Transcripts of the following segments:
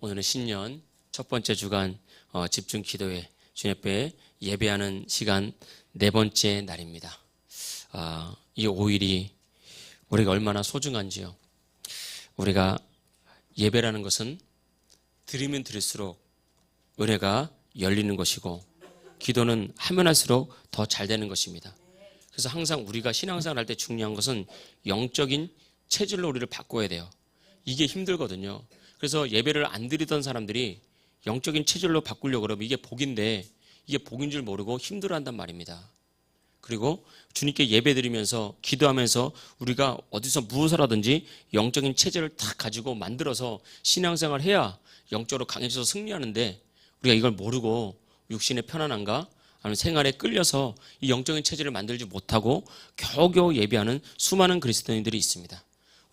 오늘은 신년 첫 번째 주간 집중 기도회 주님 앞에 예배하는 시간 네 번째 날입니다. 이 5일이 우리가 얼마나 소중한지요. 우리가 예배라는 것은 드리면 드릴수록 은혜가 열리는 것이고 기도는 하면 할수록 더 잘 되는 것입니다. 그래서 항상 우리가 신앙생활 할 때 중요한 것은 영적인 체질로 우리를 바꿔야 돼요. 이게 힘들거든요. 그래서 예배를 안 드리던 사람들이 영적인 체질로 바꾸려고 그러면 이게 복인데 이게 복인 줄 모르고 힘들어한단 말입니다. 그리고 주님께 예배 드리면서 기도하면서 우리가 어디서 무엇을 하든지 영적인 체질을 딱 가지고 만들어서 신앙생활을 해야 영적으로 강해져서 승리하는데 우리가 이걸 모르고 육신의 편안함과 아니면 생활에 끌려서 이 영적인 체질을 만들지 못하고 겨우겨우 예배하는 수많은 그리스도인들이 있습니다.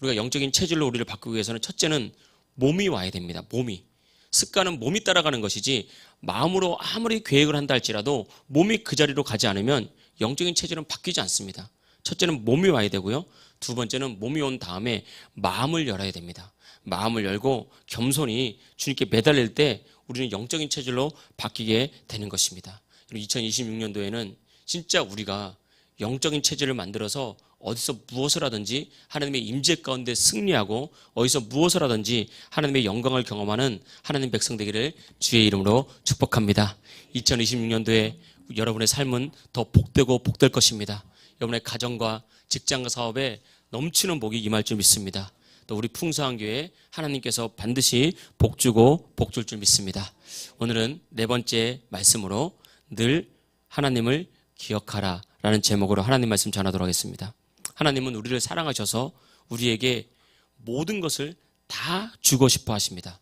우리가 영적인 체질로 우리를 바꾸기 위해서는 첫째는 몸이 와야 됩니다. 몸이. 습관은 몸이 따라가는 것이지 마음으로 아무리 계획을 한다 할지라도 몸이 그 자리로 가지 않으면 영적인 체질은 바뀌지 않습니다. 첫째는 몸이 와야 되고요. 두 번째는 몸이 온 다음에 마음을 열어야 됩니다. 마음을 열고 겸손히 주님께 매달릴 때 우리는 영적인 체질로 바뀌게 되는 것입니다. 2026년도에는 진짜 우리가 영적인 체질을 만들어서 어디서 무엇을 하든지 하나님의 임재 가운데 승리하고 어디서 무엇을 하든지 하나님의 영광을 경험하는 하나님 백성 되기를 주의 이름으로 축복합니다. 2026년도에 여러분의 삶은 더 복되고 복될 것입니다. 여러분의 가정과 직장과 사업에 넘치는 복이 임할 줄 믿습니다. 또 우리 풍성한 교회에 하나님께서 반드시 복주고 복줄 줄 믿습니다. 오늘은 네 번째 말씀으로 늘 하나님을 기억하라 라는 제목으로 하나님 말씀 전하도록 하겠습니다. 하나님은 우리를 사랑하셔서 우리에게 모든 것을 다 주고 싶어 하십니다.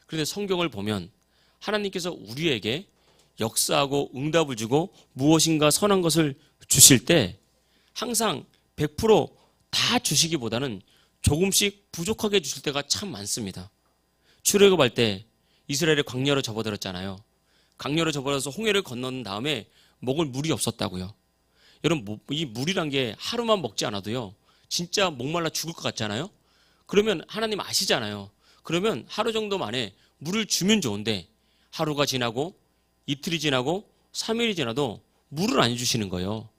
그런데 성경을 보면 하나님께서 우리에게 역사하고 응답을 주고 무엇인가 선한 것을 주실 때 항상 100% 다 주시기보다는 조금씩 부족하게 주실 때가 참 많습니다. 출애굽할 때 이스라엘이 광야로 접어들었잖아요. 광야로 접어들어서 홍해를 건넌 다음에 먹을 물이 없었다고요. 여러분, 이 물이란 게 하루만 먹지 않아도요 진짜 목말라 죽을 것 같잖아요. 그러면 하나님 아시잖아요. 그러면 하루 정도 만에 물을 주면 좋은데 하루가 지나고 이틀이 지나고 3일이 지나도 물을 안 주시는 거예요.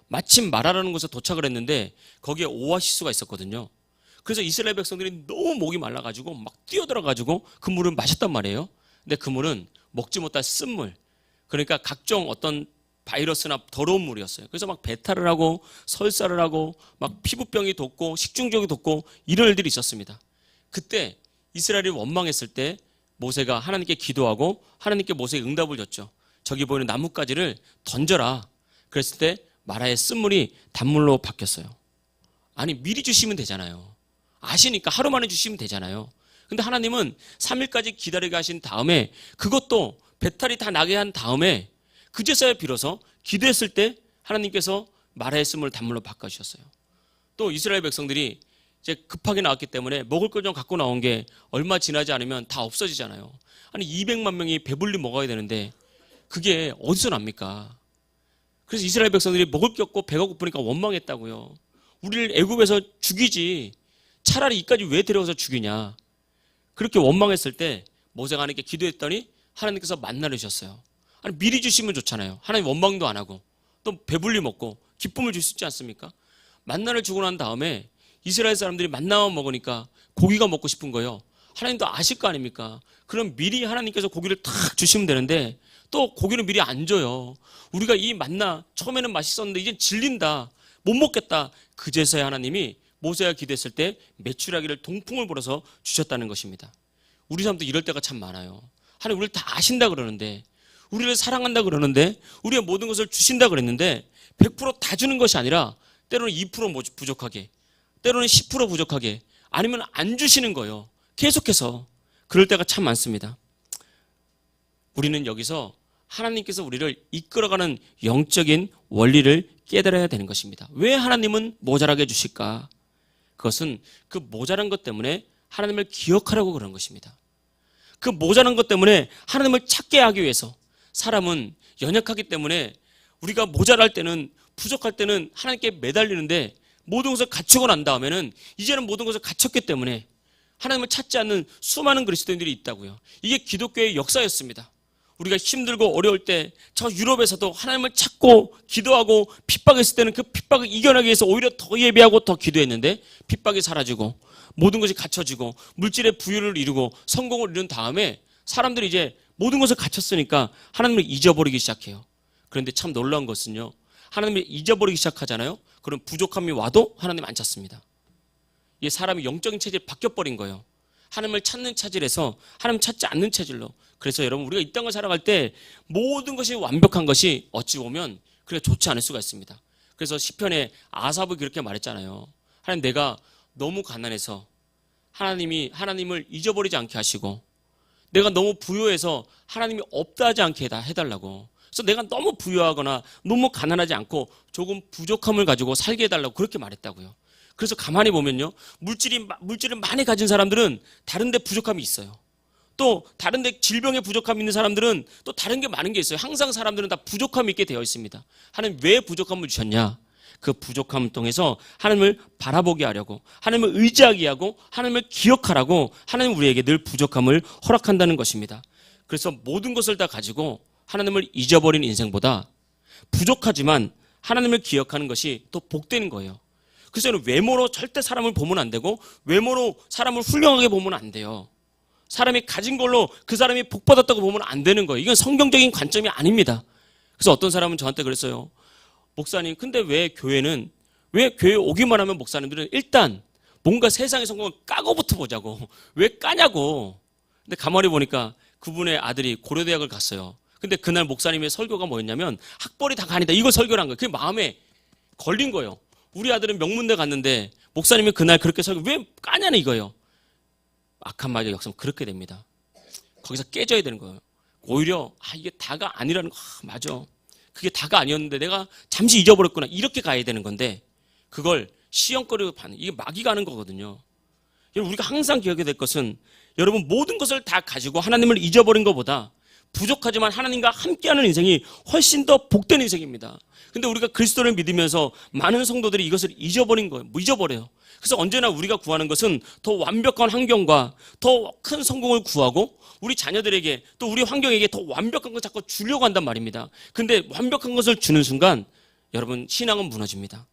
마침 마라라는 곳에 도착을 했는데 거기에 오아시스가 있었거든요. 그래서 이스라엘 백성들이 너무 목이 말라가지고 막 뛰어들어가지고 그 물을 마셨단 말이에요. 근데 그 물은 먹지 못할 쓴물, 그러니까 각종 어떤 바이러스나 더러운 물이었어요. 그래서 막 배탈을 하고 설사를 하고 막 피부병이 돋고 식중독이 돋고 이런 일들이 있었습니다. 그때 이스라엘이 원망했을 때 모세가 하나님께 기도하고 하나님께 모세에 응답을 줬죠. 저기 보이는 나뭇가지를 던져라. 그랬을 때 마라의 쓴물이 단물로 바뀌었어요. 아니 미리 주시면 되잖아요. 아시니까 하루 만에 주시면 되잖아요. 근데 하나님은 3일까지 기다리게 하신 다음에 그것도 배탈이 다 나게 한 다음에 그제서야 비로소 기도했을 때 하나님께서 마라의 쓴물을 단물로 바꿔주셨어요. 또 이스라엘 백성들이 이제 급하게 나왔기 때문에 먹을 걸 좀 갖고 나온 게 얼마 지나지 않으면 다 없어지잖아요. 아니 200만 명이 배불리 먹어야 되는데 그게 어디서 납니까? 그래서 이스라엘 백성들이 먹을 게 없고 배가 고프니까 원망했다고요. 우리를 애굽에서 죽이지 차라리 이까지 왜 데려와서 죽이냐. 그렇게 원망했을 때 모세가 하나님께 기도했더니 하나님께서 만나를 주셨어요. 아니 미리 주시면 좋잖아요. 하나님 원망도 안 하고 또 배불리 먹고 기쁨을 줄 수 있지 않습니까? 만나를 주고 난 다음에 이스라엘 사람들이 만나만 먹으니까 고기가 먹고 싶은 거예요. 하나님도 아실 거 아닙니까? 그럼 미리 하나님께서 고기를 탁 주시면 되는데 또 고기는 미리 안 줘요. 우리가 이 만나 처음에는 맛있었는데 이제 질린다, 못 먹겠다. 그제서야 하나님이 모세가 기도했을 때 메추라기를 동풍을 불어서 주셨다는 것입니다. 우리 사람도 이럴 때가 참 많아요. 하나님 우리를 다 아신다 그러는데, 우리를 사랑한다 그러는데, 우리가 모든 것을 주신다 그랬는데 100%다 주는 것이 아니라 때로는 2% 부족하게, 때로는 10% 부족하게, 아니면 안 주시는 거예요. 계속해서. 그럴 때가 참 많습니다. 우리는 여기서 하나님께서 우리를 이끌어가는 영적인 원리를 깨달아야 되는 것입니다. 왜 하나님은 모자라게 해주실까? 그것은 그 모자란 것 때문에 하나님을 기억하라고 그런 것입니다. 그 모자란 것 때문에 하나님을 찾게 하기 위해서. 사람은 연약하기 때문에 우리가 모자랄 때는, 부족할 때는 하나님께 매달리는데 모든 것을 갖추고 난 다음에는 이제는 모든 것을 갖췄기 때문에 하나님을 찾지 않는 수많은 그리스도인들이 있다고요. 이게 기독교의 역사였습니다. 우리가 힘들고 어려울 때 저 유럽에서도 하나님을 찾고 기도하고 핍박했을 때는 그 핍박을 이겨내기 위해서 오히려 더 예배하고 더 기도했는데 핍박이 사라지고 모든 것이 갖춰지고 물질의 부유를 이루고 성공을 이룬 다음에 사람들이 이제 모든 것을 갖췄으니까 하나님을 잊어버리기 시작해요. 그런데 참 놀라운 것은요. 하나님을 잊어버리기 시작하잖아요. 그럼 부족함이 와도 하나님 안 찾습니다. 이게 사람이 영적인 체질이 바뀌어버린 거예요. 하나님을 찾는 체질에서 하나님 찾지 않는 체질로. 그래서 여러분 우리가 이 땅을 살아갈 때 모든 것이 완벽한 것이 어찌 보면 그렇게 좋지 않을 수가 있습니다. 그래서 시편에 아삽이 그렇게 말했잖아요. 하나님 내가 너무 가난해서 하나님을 잊어버리지 않게 하시고 내가 너무 부유해서 하나님이 없다 하지 않게 해달라고. 그래서 내가 너무 부유하거나 너무 가난하지 않고 조금 부족함을 가지고 살게 해달라고 그렇게 말했다고요. 그래서 가만히 보면요. 물질을 많이 가진 사람들은 다른 데 부족함이 있어요. 또 다른 데 질병에 부족함이 있는 사람들은 또 다른 게 많은 게 있어요. 항상 사람들은 다 부족함이 있게 되어 있습니다. 하나님 왜 부족함을 주셨냐? 그 부족함을 통해서 하나님을 바라보게 하려고, 하나님을 의지하게 하고, 하나님을 기억하라고 하나님 우리에게 늘 부족함을 허락한다는 것입니다. 그래서 모든 것을 다 가지고 하나님을 잊어버린 인생보다 부족하지만 하나님을 기억하는 것이 더 복되는 거예요. 그래서 외모로 절대 사람을 보면 안 되고 외모로 사람을 훌륭하게 보면 안 돼요. 사람이 가진 걸로 그 사람이 복받았다고 보면 안 되는 거예요. 이건 성경적인 관점이 아닙니다. 그래서 어떤 사람은 저한테 그랬어요. 목사님, 근데 왜 교회에 오기만 하면 목사님들은 일단 뭔가 세상의 성공을 까고부터 보자고. 왜 까냐고. 근데 가만히 보니까 그분의 아들이 고려대학을 갔어요. 근데 그날 목사님의 설교가 뭐였냐면 학벌이 다가 아니다. 이거 설교를 한 거예요. 그게 마음에 걸린 거예요. 우리 아들은 명문대 갔는데 목사님이 그날 그렇게 설교 왜 까냐는 이거예요. 악한 말의 역사는 그렇게 됩니다. 거기서 깨져야 되는 거예요. 오히려 이게 다가 아니라는 거. 맞아. 그게 다가 아니었는데 내가 잠시 잊어버렸구나. 이렇게 가야 되는 건데 그걸 시험거리로 파는 이게 마귀가 하는 거거든요. 여러분 우리가 항상 기억해야 될 것은 여러분 모든 것을 다 가지고 하나님을 잊어버린 것보다 부족하지만 하나님과 함께하는 인생이 훨씬 더 복된 인생입니다. 근데 우리가 그리스도를 믿으면서 많은 성도들이 이것을 잊어버린 거예요. 잊어버려요. 그래서 언제나 우리가 구하는 것은 더 완벽한 환경과 더 큰 성공을 구하고 우리 자녀들에게 또 우리 환경에게 더 완벽한 걸 자꾸 주려고 한단 말입니다. 근데 완벽한 것을 주는 순간 여러분 신앙은 무너집니다.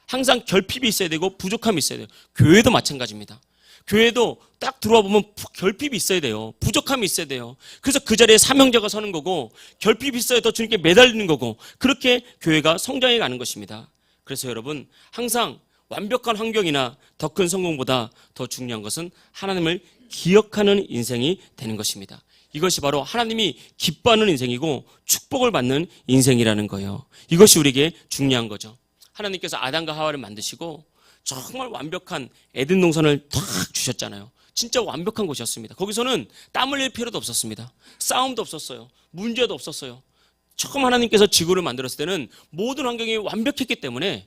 항상 결핍이 있어야 되고 부족함이 있어야 돼요. 교회도 마찬가지입니다. 교회도 딱 들어와 보면 결핍이 있어야 돼요. 부족함이 있어야 돼요. 그래서 그 자리에 사명자가 서는 거고 결핍이 있어야 더 주님께 매달리는 거고 그렇게 교회가 성장해 가는 것입니다. 그래서 여러분 항상 완벽한 환경이나 더 큰 성공보다 더 중요한 것은 하나님을 기억하는 인생이 되는 것입니다. 이것이 바로 하나님이 기뻐하는 인생이고 축복을 받는 인생이라는 거예요. 이것이 우리에게 중요한 거죠. 하나님께서 아담과 하와를 만드시고 정말 완벽한 에덴 동산을 탁 주셨잖아요. 진짜 완벽한 곳이었습니다. 거기서는 땀 흘릴 필요도 없었습니다. 싸움도 없었어요. 문제도 없었어요. 처음 하나님께서 지구를 만들었을 때는 모든 환경이 완벽했기 때문에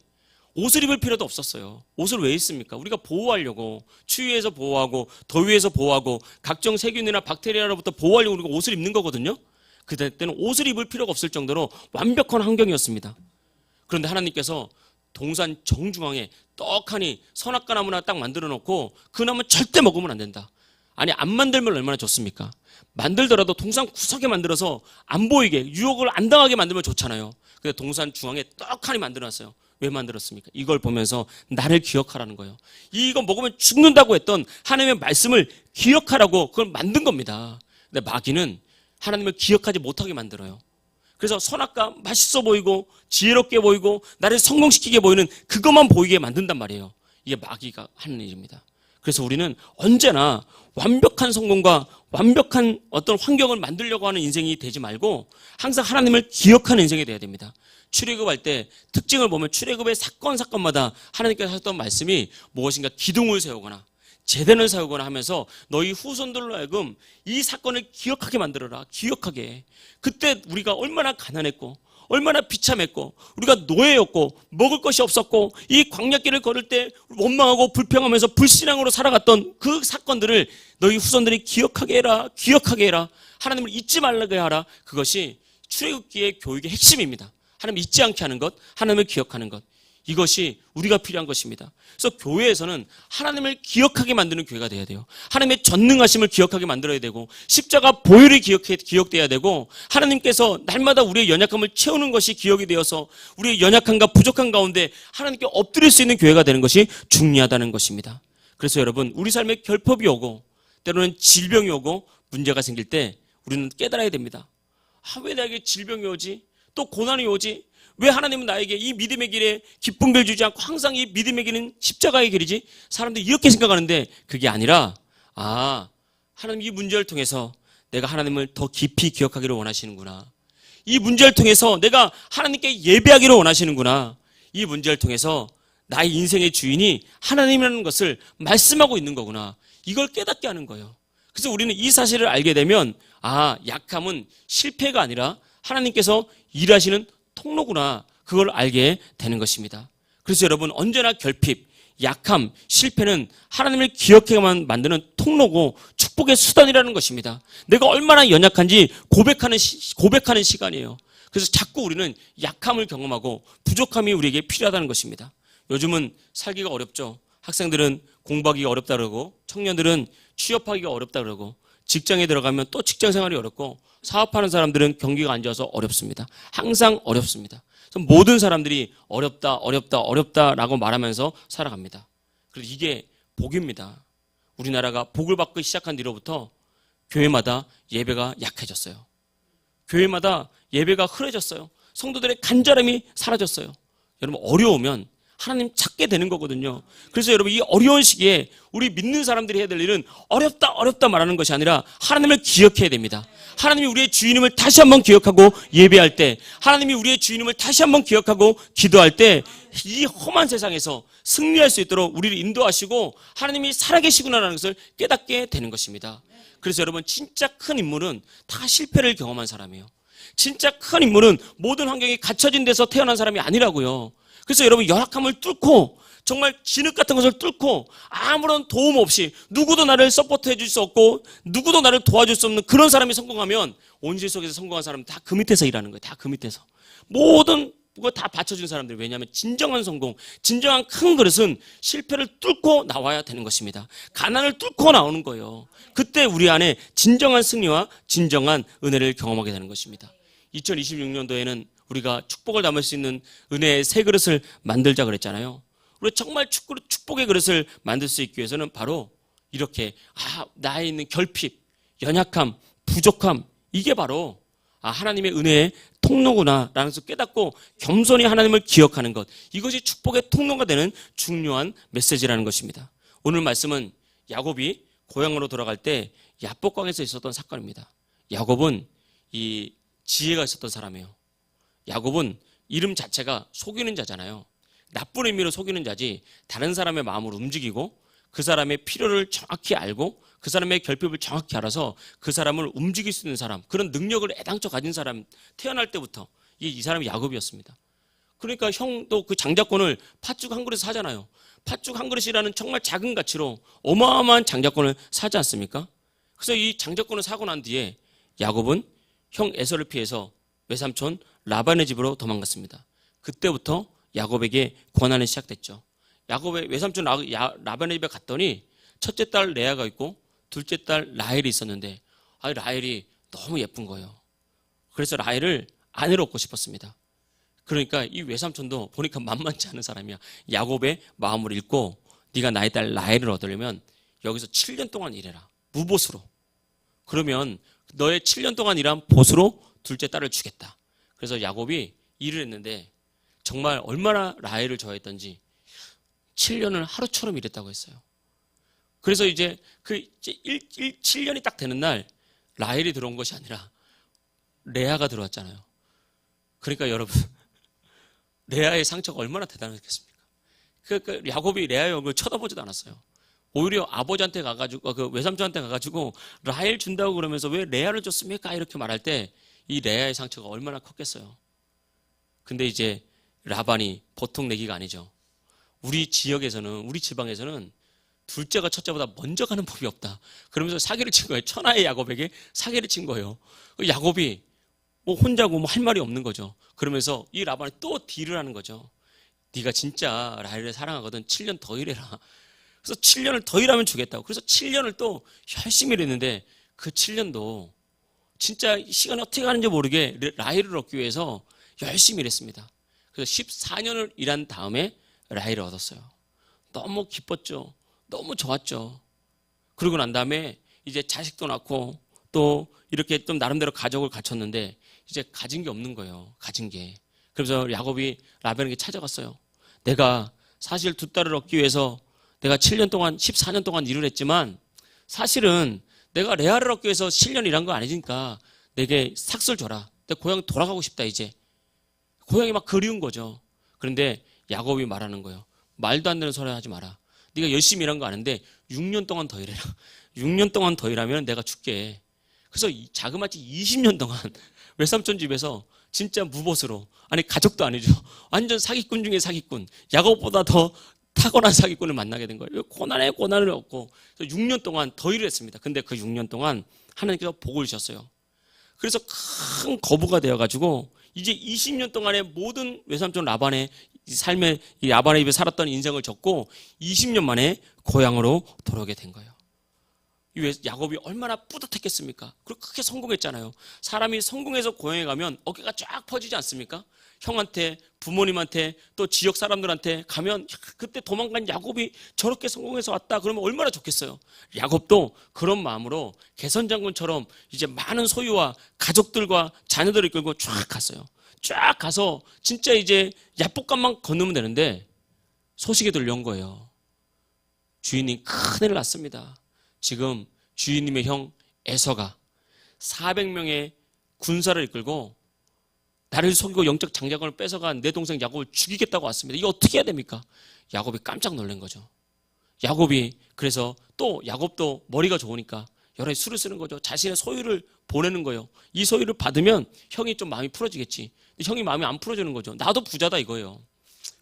옷을 입을 필요도 없었어요. 옷을 왜 입습니까? 우리가 보호하려고 추위에서 보호하고 더위에서 보호하고 각종 세균이나 박테리아로부터 보호하려고 우리가 옷을 입는 거거든요. 그때는 옷을 입을 필요가 없을 정도로 완벽한 환경이었습니다. 그런데 하나님께서 동산 정중앙에 떡하니 선악과 나무 하나 딱 만들어 놓고 그 나무 절대 먹으면 안 된다. 아니 안 만들면 얼마나 좋습니까? 만들더라도 동산 구석에 만들어서 안 보이게 유혹을 안 당하게 만들면 좋잖아요. 근데 동산 중앙에 떡하니 만들어놨어요. 왜 만들었습니까? 이걸 보면서 나를 기억하라는 거예요. 이거 먹으면 죽는다고 했던 하나님의 말씀을 기억하라고 그걸 만든 겁니다. 근데 마귀는 하나님을 기억하지 못하게 만들어요. 그래서 선악과 맛있어 보이고 지혜롭게 보이고 나를 성공시키게 보이는 그것만 보이게 만든단 말이에요. 이게 마귀가 하는 일입니다. 그래서 우리는 언제나 완벽한 성공과 완벽한 어떤 환경을 만들려고 하는 인생이 되지 말고 항상 하나님을 기억하는 인생이 돼야 됩니다. 출애굽할 때 특징을 보면 출애굽의 사건마다 하나님께서 하셨던 말씀이 무엇인가 기둥을 세우거나 제단을 세우거나 하면서 너희 후손들로 하여금 이 사건을 기억하게 만들어라. 기억하게. 그때 우리가 얼마나 가난했고 얼마나 비참했고 우리가 노예였고 먹을 것이 없었고 이 광야길을 걸을 때 원망하고 불평하면서 불신앙으로 살아갔던 그 사건들을 너희 후손들이 기억하게 해라. 기억하게 해라. 하나님을 잊지 말라게 하라. 그것이 출애굽기의 교육의 핵심입니다. 하나님 잊지 않게 하는 것, 하나님을 기억하는 것. 이것이 우리가 필요한 것입니다. 그래서 교회에서는 하나님을 기억하게 만드는 교회가 돼야 돼요. 하나님의 전능하심을 기억하게 만들어야 되고, 십자가 보혈이 기억돼야 되고, 하나님께서 날마다 우리의 연약함을 채우는 것이 기억이 되어서 우리의 연약함과 부족한 가운데 하나님께 엎드릴 수 있는 교회가 되는 것이 중요하다는 것입니다. 그래서 여러분, 우리 삶에 결핍이 오고 때로는 질병이 오고 문제가 생길 때 우리는 깨달아야 됩니다. 왜 나에게 질병이 오지? 또 고난이 오지? 왜 하나님은 나에게 이 믿음의 길에 기쁜 길 주지 않고 항상 이 믿음의 길은 십자가의 길이지? 사람들이 이렇게 생각하는데 그게 아니라, 하나님 이 문제를 통해서 내가 하나님을 더 깊이 기억하기를 원하시는구나. 이 문제를 통해서 내가 하나님께 예배하기를 원하시는구나. 이 문제를 통해서 나의 인생의 주인이 하나님이라는 것을 말씀하고 있는 거구나. 이걸 깨닫게 하는 거예요. 그래서 우리는 이 사실을 알게 되면, 약함은 실패가 아니라 하나님께서 일하시는 통로구나. 그걸 알게 되는 것입니다. 그래서 여러분, 언제나 결핍, 약함, 실패는 하나님을 기억해만 만드는 통로고 축복의 수단이라는 것입니다. 내가 얼마나 연약한지 고백하는 시간이에요. 그래서 자꾸 우리는 약함을 경험하고 부족함이 우리에게 필요하다는 것입니다. 요즘은 살기가 어렵죠. 학생들은 공부하기가 어렵다 그러고, 청년들은 취업하기가 어렵다 그러고, 직장에 들어가면 또 직장 생활이 어렵고, 사업하는 사람들은 경기가 안 좋아서 어렵습니다. 항상 어렵습니다. 그래서 모든 사람들이 어렵다라고 말하면서 살아갑니다. 그래서 이게 복입니다. 우리나라가 복을 받기 시작한 뒤로부터 교회마다 예배가 약해졌어요. 교회마다 예배가 흐려졌어요. 성도들의 간절함이 사라졌어요. 여러분, 어려우면 하나님 찾게 되는 거거든요. 그래서 여러분, 이 어려운 시기에 우리 믿는 사람들이 해야 될 일은 어렵다 말하는 것이 아니라 하나님을 기억해야 됩니다. 하나님이 우리의 주인임을 다시 한번 기억하고 예배할 때, 하나님이 우리의 주인임을 다시 한번 기억하고 기도할 때, 이 험한 세상에서 승리할 수 있도록 우리를 인도하시고 하나님이 살아계시구나라는 것을 깨닫게 되는 것입니다. 그래서 여러분, 진짜 큰 인물은 다 실패를 경험한 사람이에요. 진짜 큰 인물은 모든 환경이 갖춰진 데서 태어난 사람이 아니라고요. 그래서 여러분, 열악함을 뚫고, 정말 진흙 같은 것을 뚫고 아무런 도움 없이 누구도 나를 서포트 해줄 수 없고 누구도 나를 도와줄 수 없는 그런 사람이 성공하면, 온실 속에서 성공한 사람은 다 그 밑에서 일하는 거예요. 다 그 밑에서. 모든 거 다 받쳐준 사람들. 왜냐하면 진정한 성공, 진정한 큰 그릇은 실패를 뚫고 나와야 되는 것입니다. 가난을 뚫고 나오는 거예요. 그때 우리 안에 진정한 승리와 진정한 은혜를 경험하게 되는 것입니다. 2026년도에는 우리가 축복을 담을 수 있는 은혜의 새 그릇을 만들자 그랬잖아요. 우리 정말 축복의 그릇을 만들 수 있기 위해서는 바로 이렇게, 나에 있는 결핍, 연약함, 부족함, 이게 바로 하나님의 은혜의 통로구나 라는 것을 깨닫고 겸손히 하나님을 기억하는 것, 이것이 축복의 통로가 되는 중요한 메시지라는 것입니다. 오늘 말씀은 야곱이 고향으로 돌아갈 때 야복강에서 있었던 사건입니다. 야곱은 이 지혜가 있었던 사람이에요. 야곱은 이름 자체가 속이는 자잖아요. 나쁜 의미로 속이는 자지, 다른 사람의 마음을 움직이고 그 사람의 필요를 정확히 알고 그 사람의 결핍을 정확히 알아서 그 사람을 움직일 수 있는 사람, 그런 능력을 애당초 가진 사람, 태어날 때부터 이 사람이 야곱이었습니다. 그러니까 형도 그 장자권을 팥죽 한 그릇 사잖아요. 팥죽 한 그릇이라는 정말 작은 가치로 어마어마한 장자권을 사지 않습니까? 그래서 이 장자권을 사고 난 뒤에 야곱은 형 에서를 피해서 외삼촌 라반의 집으로 도망갔습니다. 그때부터 야곱에게 고난이 시작됐죠. 야곱의 외삼촌 라반의 집에 갔더니 첫째 딸 레아가 있고 둘째 딸 라헬이 있었는데, 라헬이 너무 예쁜 거예요. 그래서 라헬을 아내로 얻고 싶었습니다. 그러니까 이 외삼촌도 보니까 만만치 않은 사람이야. 야곱의 마음을 읽고, 네가 나의 딸 라헬을 얻으려면 여기서 7년 동안 일해라. 무보수로. 그러면 너의 7년 동안 일한 보수로 둘째 딸을 주겠다. 그래서 야곱이 일을 했는데 정말 얼마나 라헬을 좋아했던지 7년을 하루처럼 일했다고 했어요. 그래서 이제 7년이 딱 되는 날 라헬이 들어온 것이 아니라 레아가 들어왔잖아요. 그러니까 여러분, 레아의 상처가 얼마나 대단했겠습니까? 그 야곱이 레아의 얼굴을 쳐다보지도 않았어요. 오히려 아버지한테 가가지고, 그 외삼촌한테 가가지고 라헬 준다고 그러면서 왜 레아를 줬습니까? 이렇게 말할 때 이 레아의 상처가 얼마나 컸겠어요. 근데 이제 라반이 보통 내기가 아니죠. 우리 지역에서는, 우리 지방에서는 둘째가 첫째보다 먼저 가는 법이 없다. 그러면서 사기를 친 거예요. 천하의 야곱에게 사기를 친 거예요. 야곱이 혼자고 할 말이 없는 거죠. 그러면서 이 라반이 또 딜을 하는 거죠. 네가 진짜 라헬을 사랑하거든 7년 더 일해라. 그래서 7년을 더 일하면 주겠다고. 그래서 7년을 또 열심히 일했는데 그 7년도 진짜 시간이 어떻게 가는지 모르게 라헬을 얻기 위해서 열심히 일했습니다. 그래서 14년을 일한 다음에 라헬을 얻었어요. 너무 기뻤죠. 너무 좋았죠. 그러고 난 다음에 이제 자식도 낳고 또 이렇게 좀 나름대로 가족을 갖췄는데 이제 가진 게 없는 거예요. 가진 게. 그래서 야곱이 라반에게 찾아갔어요. 내가 사실 두 딸을 얻기 위해서 내가 7년 동안 14년 동안 일을 했지만 사실은 내가 레아를 얻기 위해서 7년 일한 거 아니니까 내게 삭슬 줘라. 내 고향 돌아가고 싶다 이제. 고향이 막 그리운 거죠. 그런데 야곱이 말하는 거예요. 말도 안 되는 소리 하지 마라. 네가 열심히 일한 거 아는데 6년 동안 더 일해라. 6년 동안 더 일하면 내가 줄게. 그래서 자그마치 20년 동안 외삼촌 집에서 진짜 무보수로, 아니 가족도 아니죠. 완전 사기꾼 중에 사기꾼. 야곱보다 더 타고난 사기꾼을 만나게 된 거예요. 고난에 고난을 얻고 6년 동안 더 일을 했습니다. 근데 그 6년 동안 하나님께서 복을 주셨어요. 그래서 큰 거부가 되어가지고 이제 20년 동안의 모든 외삼촌 라반의 삶의 이 라반의 입에 살았던 인생을 접고 20년 만에 고향으로 돌아오게 된 거예요. 야곱이 얼마나 뿌듯했겠습니까? 그리고 크게 성공했잖아요. 사람이 성공해서 고향에 가면 어깨가 쫙 퍼지지 않습니까? 형한테, 부모님한테, 또 지역 사람들한테 가면 그때 도망간 야곱이 저렇게 성공해서 왔다 그러면 얼마나 좋겠어요. 야곱도 그런 마음으로 개선장군처럼 이제 많은 소유와 가족들과 자녀들을 끌고 쫙 갔어요. 쫙 가서 진짜 이제 야복강만 건너면 되는데 소식이 들려온 거예요. 주인이 큰일 났습니다. 지금 주인님의 형 에서가 400명의 군사를 이끌고 나를 속이고 영적 장자권을 뺏어간 내 동생 야곱을 죽이겠다고 왔습니다. 이거 어떻게 해야 됩니까? 야곱이 깜짝 놀란 거죠. 야곱이 그래서 또 야곱도 머리가 좋으니까 여러 가지 수를 쓰는 거죠. 자신의 소유를 보내는 거예요. 이 소유를 받으면 형이 좀 마음이 풀어지겠지. 근데 형이 마음이 안 풀어지는 거죠. 나도 부자다 이거예요.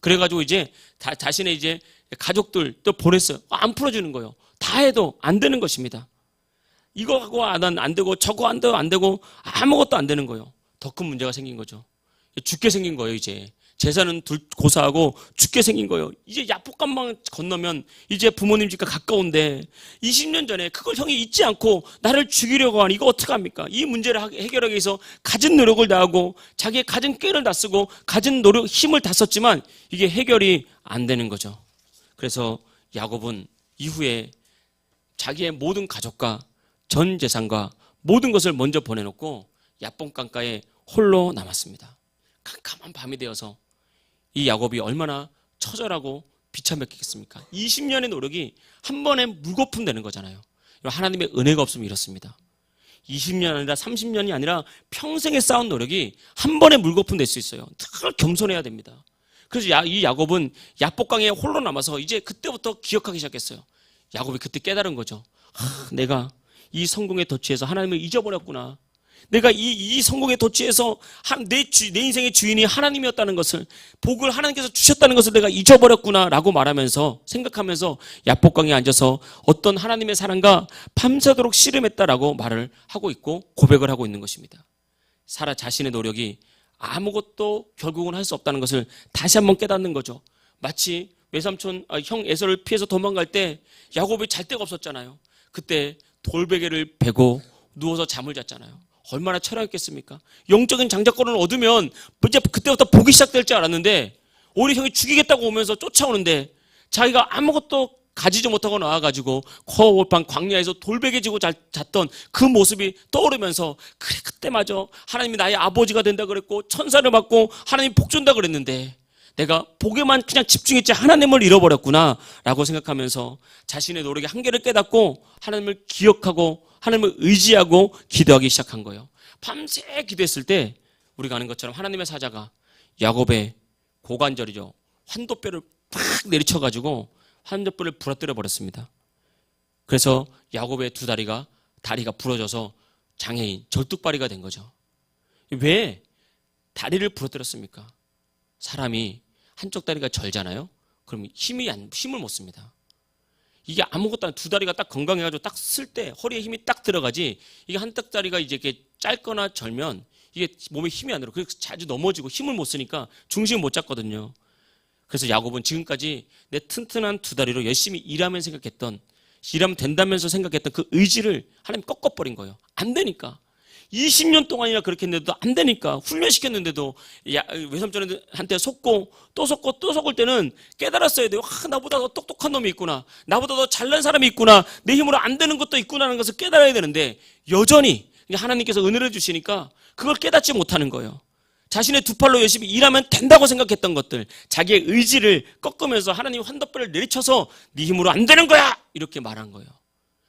그래가지고 이제 자신의 이제 가족들 또 보냈어요. 안 풀어주는 거예요. 다 해도 안 되는 것입니다. 이거 하고 안 되고 저거 안 되고 아무것도 안 되는 거예요. 더 큰 문제가 생긴 거죠. 죽게 생긴 거예요. 이제 재산은 고사하고 죽게 생긴 거예요. 이제 야복강만 건너면 이제 부모님 집과 가까운데 20년 전에 그걸 형이 잊지 않고 나를 죽이려고 하니 이거 어떡합니까? 이 문제를 해결하기 위해서 가진 노력을 다하고 자기의 가진 꾀를 다 쓰고 가진 노력 힘을 다 썼지만 이게 해결이 안 되는 거죠. 그래서 야곱은 이후에 자기의 모든 가족과 전 재산과 모든 것을 먼저 보내놓고 야복강가에 홀로 남았습니다. 캄캄한 밤이 되어서 이 야곱이 얼마나 처절하고 비참했겠습니까? 20년의 노력이 한 번에 물거품 되는 거잖아요. 하나님의 은혜가 없으면 이렇습니다. 20년 아니라 30년이 아니라 평생에 쌓은 노력이 한 번에 물거품 될 수 있어요. 늘 겸손해야 됩니다. 그래서 이 야곱은 야복강에 홀로 남아서 이제 그때부터 기억하기 시작했어요. 야곱이 그때 깨달은 거죠. 내가 이 성공에 덧취해서 하나님을 잊어버렸구나. 내가 이 성공에 덧취해서 내 인생의 주인이 하나님이었다는 것을, 복을 하나님께서 주셨다는 것을 내가 잊어버렸구나 라고 말하면서 생각하면서 야복강에 앉아서 어떤 하나님의 사랑과 밤새도록 씨름했다라고 말을 하고 있고 고백을 하고 있는 것입니다. 자신의 노력이 아무것도 결국은 할 수 없다는 것을 다시 한번 깨닫는 거죠. 마치 형 에서를 피해서 도망갈 때 야곱이 잘 데가 없었잖아요. 그때 돌베개를 베고 누워서 잠을 잤잖아요. 얼마나 철학했겠습니까? 영적인 장자권을 얻으면 이제 그때부터 복이 시작될 줄 알았는데 오히려 형이 죽이겠다고 오면서 쫓아오는데 자기가 아무것도 가지지 못하고 나와가지고 코어골판 광야에서 돌베개 지고 잤던 그 모습이 떠오르면서 그래 그때마저 하나님이 나의 아버지가 된다 그랬고 천사를 받고 하나님 복 준다 그랬는데 내가 복에만 그냥 집중했지 하나님을 잃어버렸구나 라고 생각하면서 자신의 노력의 한계를 깨닫고 하나님을 기억하고 하나님을 의지하고 기도하기 시작한 거예요. 밤새 기도했을 때 우리가 아는 것처럼 하나님의 사자가 야곱의 고관절이죠. 환도뼈를 팍 내리쳐가지고 환도뼈를 부러뜨려 버렸습니다. 그래서 야곱의 두 다리가 부러져서 장애인, 절뚝발이가 된 거죠. 왜 다리를 부러뜨렸습니까? 사람이 한쪽 다리가 절잖아요. 그럼 힘을 못 씁니다. 이게 아무것도 두 다리가 딱 건강해가지고 딱 쓸 때 허리에 힘이 딱 들어가지 이게 한쪽 다리가 이제 이렇게 짧거나 절면 이게 몸에 힘이 안 들어. 그래서 자주 넘어지고 힘을 못 쓰니까 중심을 못 잡거든요. 그래서 야곱은 지금까지 내 튼튼한 두 다리로 열심히 일하면 생각했던, 일하면 된다면서 생각했던 그 의지를 하나님 꺾어버린 거예요. 안 되니까. 20년 동안이나 그렇게 했는데도 안 되니까, 훈련시켰는데도 외삼촌한테 속고 또 속고 또 속을 때는 깨달았어야 돼요. 나보다 더 똑똑한 놈이 있구나, 나보다 더 잘난 사람이 있구나, 내 힘으로 안 되는 것도 있구나라는 것을 깨달아야 되는데, 여전히 하나님께서 은혜를 주시니까 그걸 깨닫지 못하는 거예요. 자신의 두 팔로 열심히 일하면 된다고 생각했던 것들, 자기의 의지를 꺾으면서 하나님 환도뼈를 내리쳐서 네 힘으로 안 되는 거야 이렇게 말한 거예요.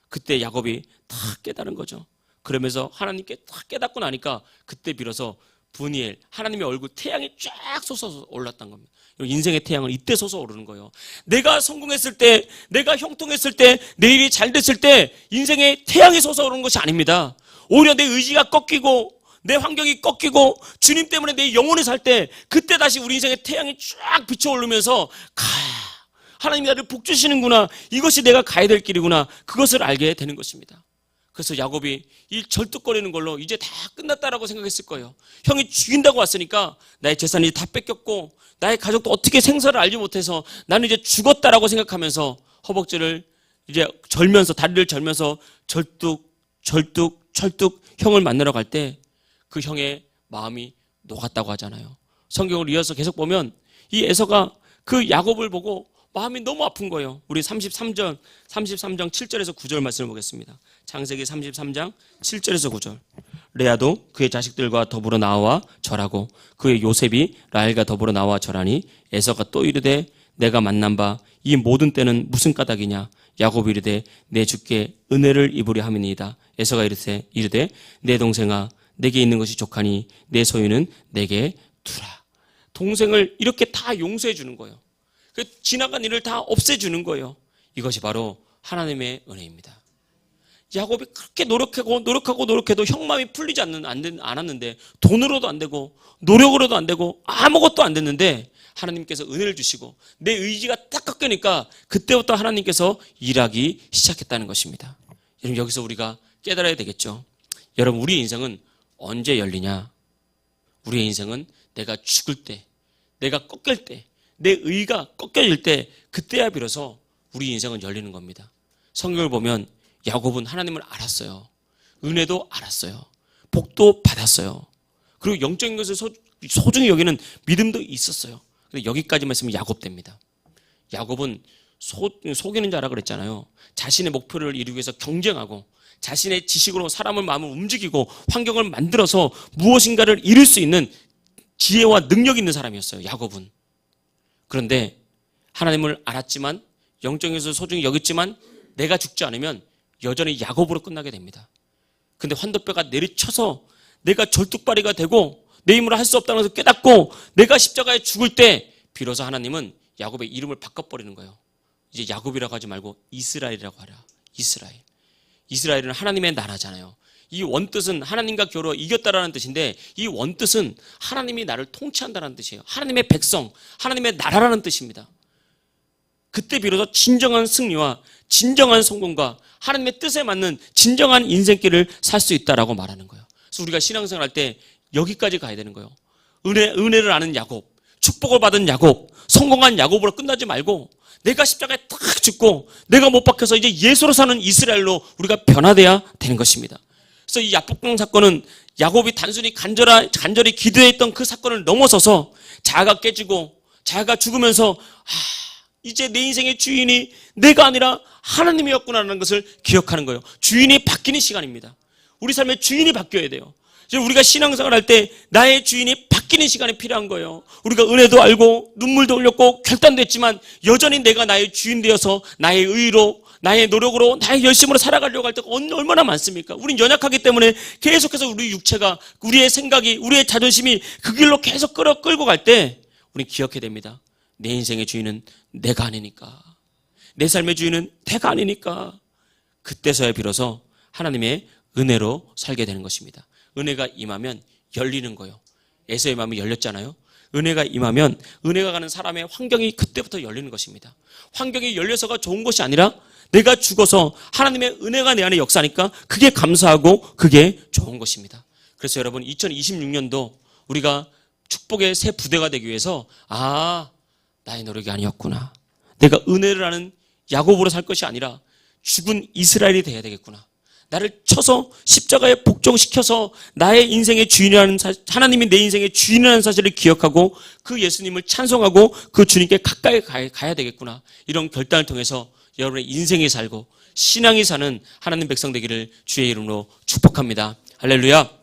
그때 야곱이 다 깨달은 거죠. 그러면서 하나님께 딱 깨닫고 나니까 그때 비로소 분이엘, 하나님의 얼굴, 태양이 쫙 솟아서 올랐던 겁니다. 인생의 태양은 이때 솟아오르는 거예요. 내가 성공했을 때, 내가 형통했을 때, 내 일이 잘 됐을 때 인생의 태양이 솟아오르는 것이 아닙니다. 오히려 내 의지가 꺾이고 내 환경이 꺾이고 주님 때문에 내 영혼이 살 때, 그때 다시 우리 인생의 태양이 쫙 비춰오르면서 하나님이 나를 복주시는구나, 이것이 내가 가야 될 길이구나, 그것을 알게 되는 것입니다. 그래서 야곱이 이 절뚝거리는 걸로 이제 다 끝났다라고 생각했을 거예요. 형이 죽인다고 왔으니까 나의 재산이 다 뺏겼고 나의 가족도 어떻게 생사를 알지 못해서 나는 이제 죽었다라고 생각하면서 허벅지를 이제 절면서, 다리를 절면서 절뚝 형을 만나러 갈 때 그 형의 마음이 녹았다고 하잖아요. 성경을 이어서 계속 보면 이 에서가 그 야곱을 보고 마음이 너무 아픈 거예요. 우리 33장 7절에서 9절 말씀을 보겠습니다. 창세기 33장 7절에서 9절. 레아도 그의 자식들과 더불어 나와 절하고 그의 요셉이 라헬과 더불어 나와 절하니 에서가 또 이르되 내가 만난 바 이 모든 때는 무슨 까닭이냐. 야곱이 이르되 내 주께 은혜를 입으려 함이니이다. 에서가 이르되 내 동생아 내게 있는 것이 족하니 내 소유는 내게 두라. 동생을 이렇게 다 용서해 주는 거예요. 그 지나간 일을 다 없애주는 거예요. 이것이 바로 하나님의 은혜입니다. 야곱이 그렇게 노력해도 형 마음이 풀리지 않았는데, 돈으로도 안 되고 노력으로도 안 되고 아무것도 안 됐는데 하나님께서 은혜를 주시고 내 의지가 딱 꺾이니까 그때부터 하나님께서 일하기 시작했다는 것입니다. 여러분, 여기서 우리가 깨달아야 되겠죠. 여러분, 우리 인생은 언제 열리냐? 우리의 인생은 내가 죽을 때, 내가 꺾일 때, 내 의가 꺾여질 때, 그때야 비로소 우리 인생은 열리는 겁니다. 성경을 보면 야곱은 하나님을 알았어요. 은혜도 알았어요. 복도 받았어요. 그리고 영적인 것을 소중히 여기는 믿음도 있었어요. 근데 여기까지만 있으면 야곱 됩니다. 야곱은 속이는 자라 그랬잖아요. 자신의 목표를 이루기 위해서 경쟁하고 자신의 지식으로 사람의 마음을 움직이고 환경을 만들어서 무엇인가를 이룰 수 있는 지혜와 능력이 있는 사람이었어요, 야곱은. 그런데 하나님을 알았지만, 영적인 것을 소중히 여겼지만 내가 죽지 않으면 여전히 야곱으로 끝나게 됩니다. 근데 환도뼈가 내리쳐서 내가 절뚝발이가 되고 내 힘으로 할 수 없다는 것을 깨닫고 내가 십자가에 죽을 때 비로소 하나님은 야곱의 이름을 바꿔버리는 거예요. 이제 야곱이라고 하지 말고 이스라엘이라고 하라. 이스라엘. 이스라엘은 하나님의 나라잖아요. 이 원뜻은 하나님과 겨루어 이겼다라는 뜻인데, 이 원뜻은 하나님이 나를 통치한다는 뜻이에요. 하나님의 백성, 하나님의 나라라는 뜻입니다. 그때 비로소 진정한 승리와 진정한 성공과 하나님의 뜻에 맞는 진정한 인생길을 살 수 있다라고 말하는 거예요. 그래서 우리가 신앙생활 할 때 여기까지 가야 되는 거예요. 은혜를 아는 야곱, 축복을 받은 야곱, 성공한 야곱으로 끝나지 말고 내가 십자가에 딱 죽고 내가 못 박혀서 이제 예수로 사는 이스라엘로 우리가 변화돼야 되는 것입니다. 그래서 이 야복강 사건은 야곱이 단순히 간절히 기도했던 그 사건을 넘어서서 자아가 깨지고 자아가 죽으면서 이제 내 인생의 주인이 내가 아니라 하나님이었구나라는 것을 기억하는 거예요. 주인이 바뀌는 시간입니다. 우리 삶의 주인이 바뀌어야 돼요. 우리가 신앙생활 할 때 나의 주인이 바뀌는 시간이 필요한 거예요. 우리가 은혜도 알고 눈물도 흘렸고 결단도 했지만 여전히 내가 나의 주인 되어서 나의 의로, 나의 노력으로, 나의 열심으로 살아가려고 할 때가 얼마나 많습니까? 우린 연약하기 때문에 계속해서 우리 육체가, 우리의 생각이, 우리의 자존심이 그 길로 계속 끌고 갈 때 우린 기억해야 됩니다. 내 인생의 주인은 내가 아니니까, 내 삶의 주인은 내가 아니니까. 그때서야 비로소 하나님의 은혜로 살게 되는 것입니다. 은혜가 임하면 열리는 거예요. 에서의 마음이 열렸잖아요. 은혜가 임하면 은혜가 가는 사람의 환경이 그때부터 열리는 것입니다. 환경이 열려서가 좋은 것이 아니라 내가 죽어서 하나님의 은혜가 내 안에 역사하니까 그게 감사하고 그게 좋은 것입니다. 그래서 여러분, 2026년도 우리가 축복의 새 부대가 되기 위해서 나의 노력이 아니었구나. 내가 은혜를 하는 야곱으로 살 것이 아니라 죽은 이스라엘이 돼야 되겠구나. 나를 쳐서 십자가에 복종시켜서 나의 인생의 주인이라는 하나님이 내 인생의 주인이라는 사실을 기억하고 그 예수님을 찬송하고 그 주님께 가까이 가야 되겠구나. 이런 결단을 통해서 여러분의 인생이 살고 신앙이 사는 하나님 백성 되기를 주의 이름으로 축복합니다. 할렐루야.